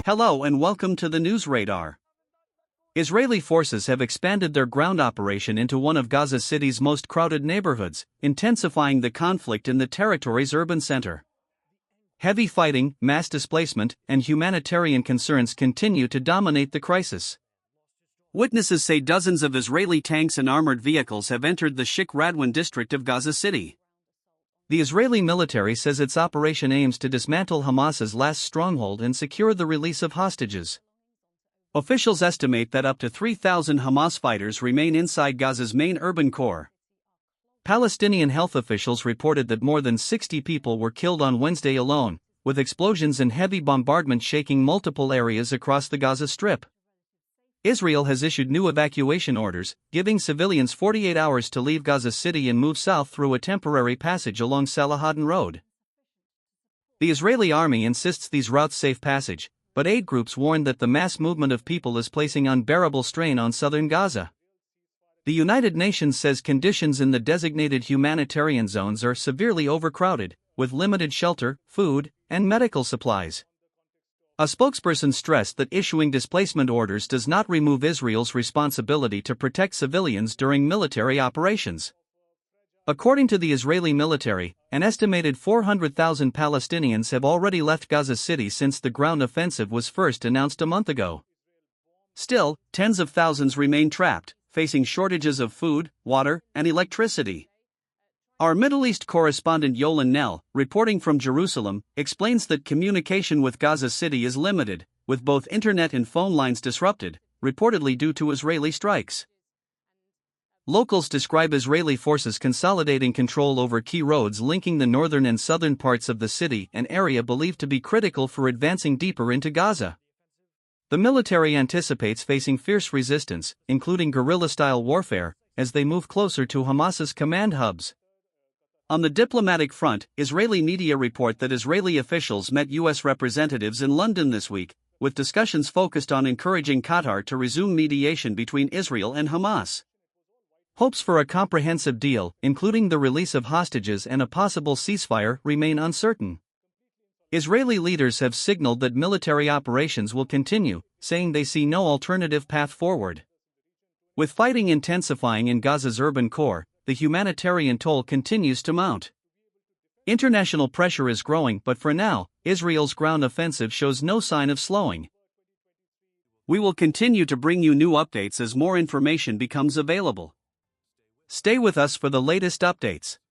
Hello and welcome to the News Radar. Israeli forces have expanded their ground operation into one of Gaza City's most crowded neighborhoods, intensifying the conflict in the territory's urban center. Heavy fighting, mass displacement, and humanitarian concerns continue to dominate the crisis. Witnesses say dozens of Israeli tanks and armored vehicles have entered the Sheikh Radwan district of Gaza City. The Israeli military says its operation aims to dismantle Hamas's last stronghold and secure the release of hostages. Officials estimate that up to 3,000 Hamas fighters remain inside Gaza's main urban core. Palestinian health officials reported that more than 60 people were killed on Wednesday alone, with explosions and heavy bombardment shaking multiple areas across the Gaza Strip. Israel has issued new evacuation orders, giving civilians 48 hours to leave Gaza City and move south through a temporary passage along Salahaddin Road. The Israeli army insists these routes safe passage, but aid groups warn that the mass movement of people is placing unbearable strain on southern Gaza. The United Nations says conditions in the designated humanitarian zones are severely overcrowded, with limited shelter, food, and medical supplies. A spokesperson stressed that issuing displacement orders does not remove Israel's responsibility to protect civilians during military operations. According to the Israeli military, an estimated 400,000 Palestinians have already left Gaza City since the ground offensive was first announced a month ago. Still, tens of thousands remain trapped, facing shortages of food, water, and electricity. Our Middle East correspondent Yolan Nell, reporting from Jerusalem, explains that communication with Gaza City is limited, with both internet and phone lines disrupted, reportedly due to Israeli strikes. Locals describe Israeli forces consolidating control over key roads linking the northern and southern parts of the city, an area believed to be critical for advancing deeper into Gaza. The military anticipates facing fierce resistance, including guerrilla-style warfare, as they move closer to Hamas's command hubs. On the diplomatic front, Israeli media report that Israeli officials met U.S. representatives in London this week, with discussions focused on encouraging Qatar to resume mediation between Israel and Hamas. Hopes for a comprehensive deal, including the release of hostages and a possible ceasefire, remain uncertain. Israeli leaders have signaled that military operations will continue, saying they see no alternative path forward. With fighting intensifying in Gaza's urban core, the humanitarian toll continues to mount. International pressure is growing, but for now, Israel's ground offensive shows no sign of slowing. We will continue to bring you new updates as more information becomes available. Stay with us for the latest updates.